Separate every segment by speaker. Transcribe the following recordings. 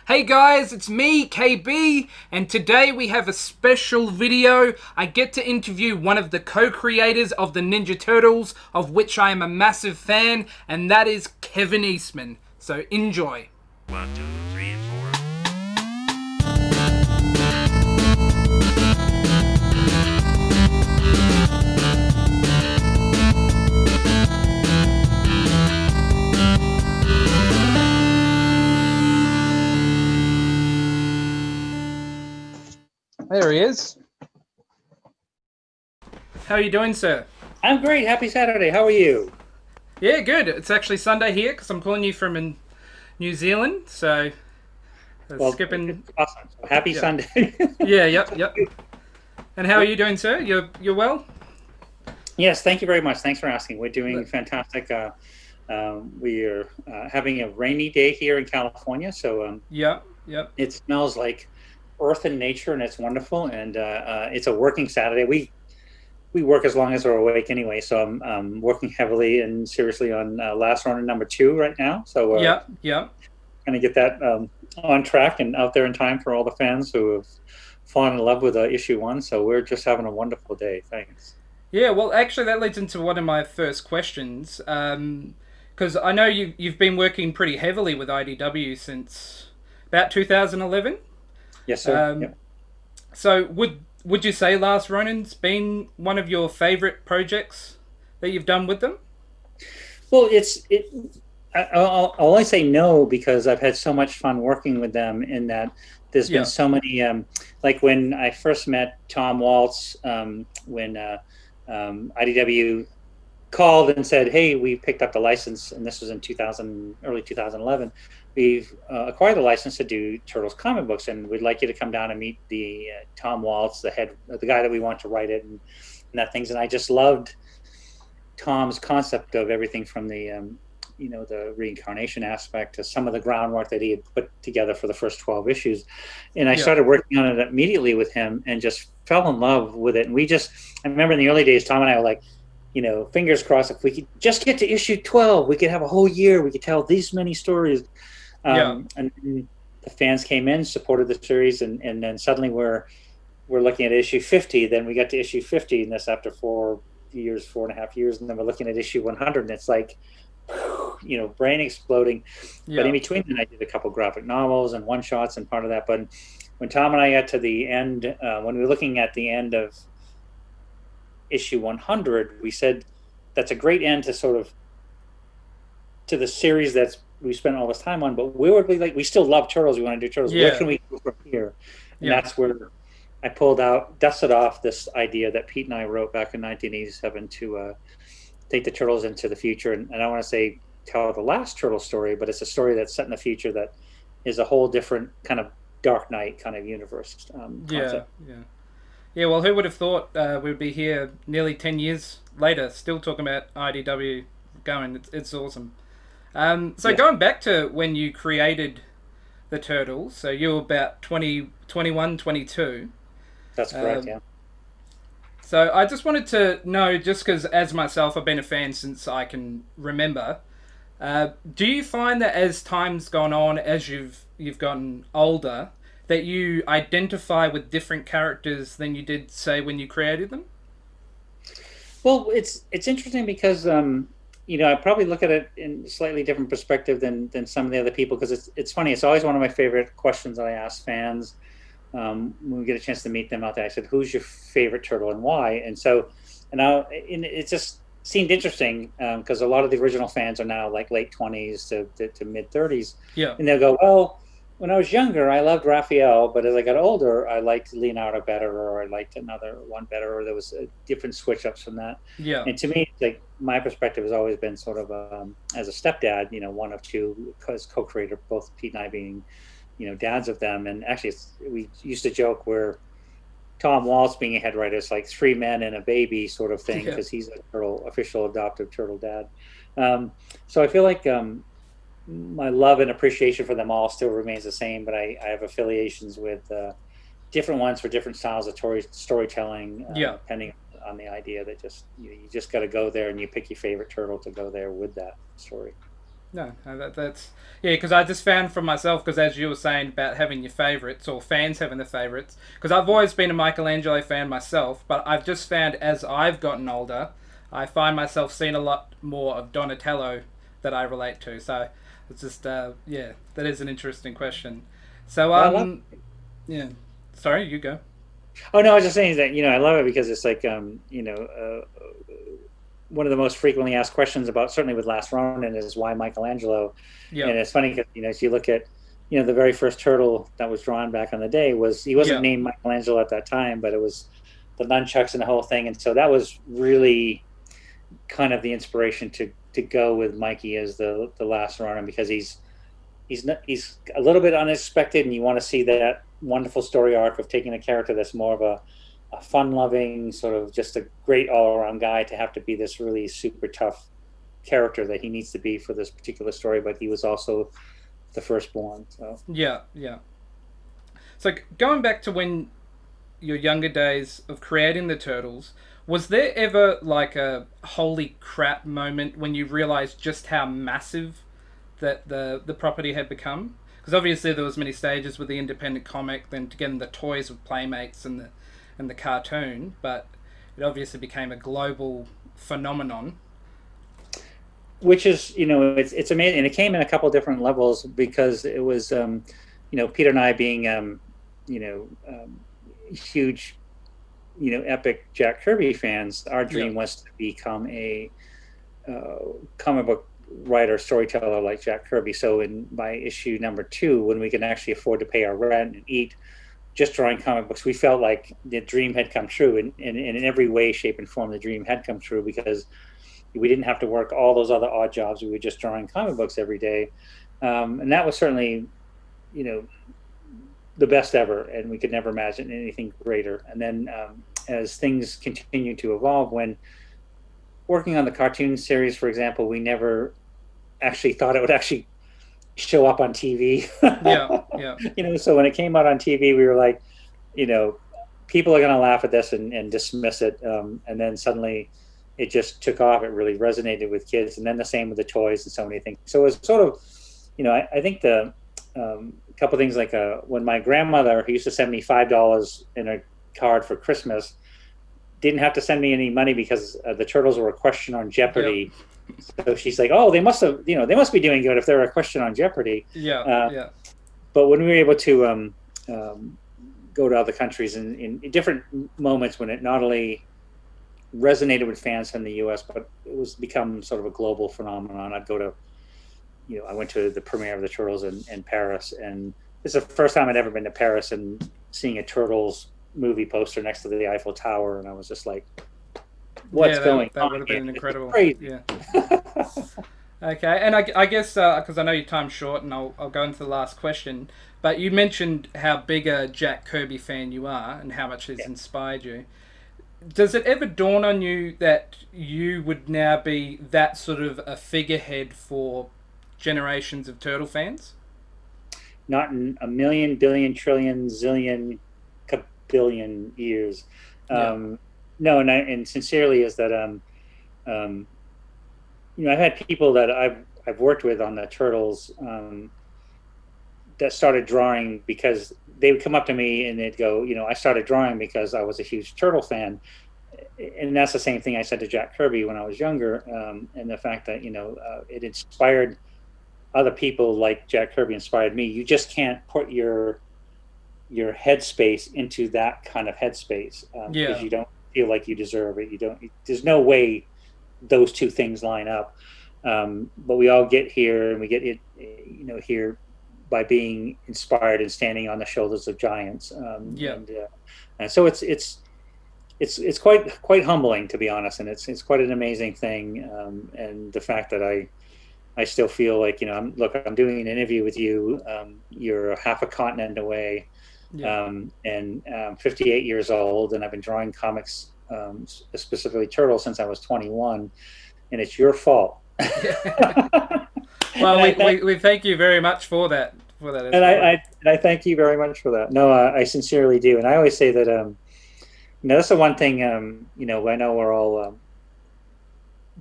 Speaker 1: Hey guys, it's me, KB, and today we have a special video. I get to interview one of the co-creators of the Ninja Turtles, of which I am a massive fan, and that is Kevin Eastman. So enjoy.
Speaker 2: 1, 2, 3, 4.
Speaker 1: There he is. How are you doing, sir?
Speaker 3: I'm great. Happy Saturday. How are you?
Speaker 1: Yeah, good. It's actually Sunday here because I'm calling you from in New Zealand. So
Speaker 3: Well, it's
Speaker 1: skipping.
Speaker 3: awesome. So happy
Speaker 1: Yeah,
Speaker 3: Sunday.
Speaker 1: yeah, yep. And how are you doing, sir? You're well?
Speaker 3: Yes, thank you very much. Thanks for asking. We're doing
Speaker 1: Look,
Speaker 3: fantastic. We are having a rainy day here in California, so
Speaker 1: yep.
Speaker 3: it smells like earth and nature, and it's wonderful. And it's a working Saturday. We work as long as we're awake anyway, so I'm working heavily and seriously on last runner number 2 right now. So
Speaker 1: Yep.
Speaker 3: going to get that on track and out there in time for all the fans who have fallen in love with issue 1. So we're just having a wonderful day. Thanks.
Speaker 1: Yeah, well, actually, that leads into one of my first questions. Because I know you've been working pretty heavily with IDW since about 2011.
Speaker 3: Yes, sir.
Speaker 1: Um,
Speaker 3: Yep.
Speaker 1: so would you say Last Ronin's been one of your favorite projects that you've done with them?
Speaker 3: Well, I'll only say no because I've had so much fun working with them. In that there's been
Speaker 1: Yeah,
Speaker 3: so many, like when I first met Tom Waltz, when IDW called and said, "Hey, we picked up the license," and this was in 2000, early 2011. We've acquired the license to do Turtles comic books, and we'd like you to come down and meet the Tom Waltz, the guy that we want to write it, and that things. And I just loved Tom's concept of everything from the reincarnation aspect to some of the groundwork that he had put together for the first 12 issues. And I
Speaker 1: yeah,
Speaker 3: started working on it immediately with him and just fell in love with it. And I remember in the early days, Tom and I were like, fingers crossed, if we could just get to issue 12, we could have a whole year. We could tell these many stories.
Speaker 1: yeah,
Speaker 3: And the fans came in, supported the series. And then suddenly we're looking at issue 50. Then we got to issue 50, and that's after 4 years, 4.5 years. And then we're looking at issue 100. And it's like, brain exploding. But in
Speaker 1: yeah,
Speaker 3: between, then I did a couple graphic novels and one shots and part of that. But when Tom and I got to the end, when we were looking at the end of issue 100, we said that's a great end to sort of to the series that's we spent all this time on. But where would we like? We still love Turtles. We want to do Turtles. Where
Speaker 1: yeah,
Speaker 3: can we go from here? And
Speaker 1: yeah,
Speaker 3: that's where I dusted off this idea that Pete and I wrote back in 1987 to take the Turtles into the future. And I don't want to say tell the last Turtle story, but it's a story that's set in the future that is a whole different kind of Dark Knight kind of universe
Speaker 1: yeah,
Speaker 3: concept.
Speaker 1: yeah. Yeah, well, who would have thought we'd be here nearly 10 years later, still talking about IDW going? It's awesome. So
Speaker 3: Yeah,
Speaker 1: going back to when you created the Turtles, so you were about 20, 21, 22.
Speaker 3: that's correct.
Speaker 1: Um,
Speaker 3: Yeah.
Speaker 1: so I just wanted to know, just because as myself, I've been a fan since I can remember. Do you find that as time's gone on, as you've gotten older, that you identify with different characters than you did, say, when you created them?
Speaker 3: Well, it's interesting because I probably look at it in a slightly different perspective than some of the other people because it's funny. It's always one of my favorite questions that I ask fans when we get a chance to meet them out there. I said, "Who's your favorite turtle and why?" And it just seemed interesting because a lot of the original fans are now like late 20s to mid 30s,
Speaker 1: Yeah,
Speaker 3: and they'll go, "Well, when I was younger, I loved Raphael, but as I got older, I liked Leonardo better, or I liked another one better, or there was a different switch ups from that."
Speaker 1: yeah,
Speaker 3: And to me, like my perspective has always been sort of as a stepdad, one of two, as co-creator, both Pete and I being dads of them. And actually we used to joke where Tom Waltz being a head writer is like three men and a baby sort of thing
Speaker 1: yeah,
Speaker 3: because he's a official adoptive turtle dad. So I feel like my love and appreciation for them all still remains the same, but I have affiliations with different ones for different styles of storytelling,
Speaker 1: yeah.
Speaker 3: depending on the idea that you just got to go there and you pick your favorite turtle to go there with that story.
Speaker 1: No, no that's yeah. Because I just found from myself, because as you were saying about having your favorites or fans having the favorites, because I've always been a Michelangelo fan myself, but I've just found as I've gotten older, I find myself seeing a lot more of Donatello that I relate to. So it's just yeah, that is an interesting question. So
Speaker 3: Well, I love.
Speaker 1: yeah, sorry, you go.
Speaker 3: Oh no, I was just saying that I love it because it's like one of the most frequently asked questions about certainly with Last Ronin is why Michelangelo,
Speaker 1: Yeah,
Speaker 3: and it's funny because as you look at the very first turtle that was drawn back on the day was he wasn't
Speaker 1: yeah,
Speaker 3: named Michelangelo at that time, but it was the nunchucks and the whole thing, and so that was really kind of the inspiration to go with Mikey as the Last Ronin because he's a little bit unexpected, and you want to see that wonderful story arc of taking a character that's more of a fun-loving, sort of just a great all-around guy to have to be this really super tough character that he needs to be for this particular story. But he was also the firstborn. So
Speaker 1: yeah, yeah. So going back to when your younger days of creating the turtles, was there ever like a holy crap moment when you realized just how massive that the property had become? Because obviously there was many stages with the independent comic, then getting the toys with Playmates and the cartoon, but it obviously became a global phenomenon.
Speaker 3: which is it's amazing, and it came in a couple different levels because it was Peter and I being you know um, huge epic Jack Kirby fans. Our
Speaker 1: Yeah,
Speaker 3: dream was to become a uh, comic book writer, storyteller like Jack Kirby. So in by issue number 2, when we can actually afford to pay our rent and eat just drawing comic books, we felt like the dream had come true, and in every way, shape, and form, the dream had come true because we didn't have to work all those other odd jobs. We were just drawing comic books every day, and that was certainly, you know, the best ever, and we could never imagine anything greater. And then as things continue to evolve, when working on the cartoon series, for example, we never actually thought it would actually show up on TV.
Speaker 1: yeah, yeah,
Speaker 3: So when it came out on TV, we were like, you know, people are going to laugh at this and dismiss it. And then suddenly it just took off. It really resonated with kids. And then the same with the toys and so many things. So it was sort of, I think the couple things like when my grandmother, who used to send me $5 in a card for Christmas, didn't have to send me any money because the turtles were a question on
Speaker 1: yep,
Speaker 3: Jeopardy. So she's like, "Oh, they must have, they must be doing good if they're a question on Jeopardy."
Speaker 1: yeah,
Speaker 3: Uh,
Speaker 1: yeah,
Speaker 3: but when we were able to um, go to other countries in different moments when it not only resonated with fans in the U.S., but it was become sort of a global phenomenon. I'd go to, I went to the premiere of the Turtles in Paris, and it's the first time I'd ever been to Paris and seeing a Turtles movie poster next to the Eiffel Tower, and I was just like,
Speaker 1: yeah.
Speaker 3: "What's going
Speaker 1: That
Speaker 3: on
Speaker 1: would have
Speaker 3: here?
Speaker 1: been
Speaker 3: It's
Speaker 1: incredible.
Speaker 3: crazy."
Speaker 1: Yeah. Okay, and I guess because I know your time's short, and I'll go into the last question. But you mentioned how big a Jack Kirby fan you are, and how much he's
Speaker 3: Yeah.
Speaker 1: inspired you. Does it ever dawn on you that you would now be that sort of a figurehead for generations of Turtle fans?
Speaker 3: Not in a million, billion, trillion, zillion, billion years.
Speaker 1: Yeah,
Speaker 3: Um, no, and sincerely is that um, I've had people that I've worked with on the turtles that started drawing because they would come up to me and they'd go, I started drawing because I was a huge turtle fan, and that's the same thing I said to Jack Kirby when I was younger, and the fact that it inspired other people like Jack Kirby inspired me. You just can't put your headspace into that kind of headspace because
Speaker 1: yeah,
Speaker 3: you don't feel like you deserve it. You don't. There's no way those two things line up. But we all get here, and we get it, here by being inspired and standing on the shoulders of giants.
Speaker 1: yeah,
Speaker 3: And so it's quite humbling, to be honest, and it's quite an amazing thing. And the fact that I still feel like I'm doing an interview with you. You're half a continent away,
Speaker 1: yeah.
Speaker 3: and 58 years old, and I've been drawing comics, specifically Turtles, since I was 21, and it's your fault.
Speaker 1: Well,
Speaker 3: And I thank
Speaker 1: we thank you very much for that as
Speaker 3: and
Speaker 1: well.
Speaker 3: I thank you very much for that. No, I sincerely do, and I always say that that's the one thing. I know we're all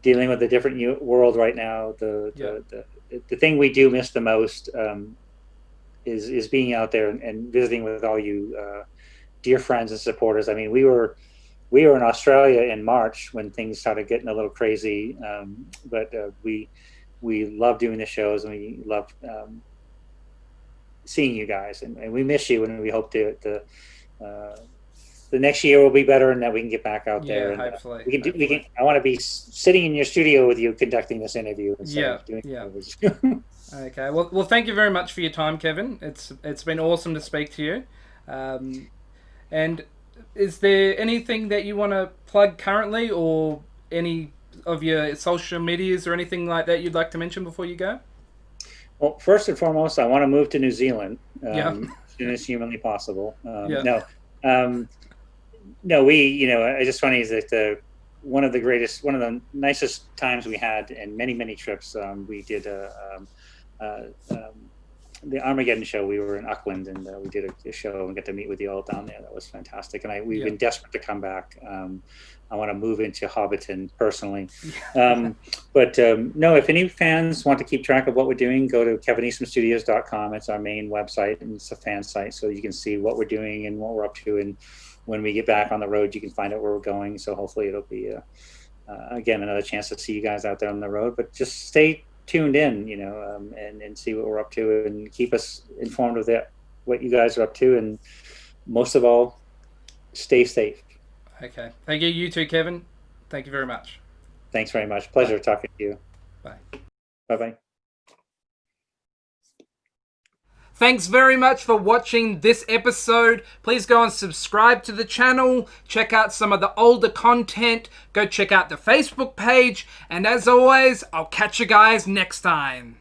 Speaker 3: dealing with a different world right now.
Speaker 1: Yeah,
Speaker 3: the thing we do miss the most is being out there and visiting with all you dear friends and supporters. I mean, we were in Australia in March when things started getting a little crazy, but we love doing the shows, and we love seeing you guys, and we miss you, and we hope the next year will be better, and that we can get back out there. And
Speaker 1: hopefully.
Speaker 3: we can. I want to be sitting in your studio with you conducting this interview instead of doing
Speaker 1: Okay. Well, thank you very much for your time, Kevin. It's been awesome to speak to you. And is there anything that you want to plug currently, or any of your social medias or anything like that you'd like to mention before you go?
Speaker 3: Well, first and foremost, I want to move to New Zealand as soon as humanly possible. No, it's just funny is that one of the nicest times we had in many, many trips, we did the Armageddon show. We were in Auckland, and we did a show and got to meet with you all down there. That was fantastic. And we've been desperate to come back. I want to move into Hobbiton personally. But no, if any fans want to keep track of what we're doing, go to kevineastmanstudios.com. It's our main website, and it's a fan site, so you can see what we're doing and what we're up to. And when we get back on the road, you can find out where we're going. So hopefully it'll be, again, another chance to see you guys out there on the road. But just stay tuned in, and see what we're up to, and keep us informed of what you guys are up to. And most of all, stay safe.
Speaker 1: Okay. Thank you. You too, Kevin. Thank you very much.
Speaker 3: Thanks very much. Pleasure talking to you.
Speaker 1: Bye.
Speaker 3: Bye-bye.
Speaker 1: Thanks very much for watching this episode. Please go and subscribe to the channel. Check out some of the older content. Go check out the Facebook page. And as always, I'll catch you guys next time.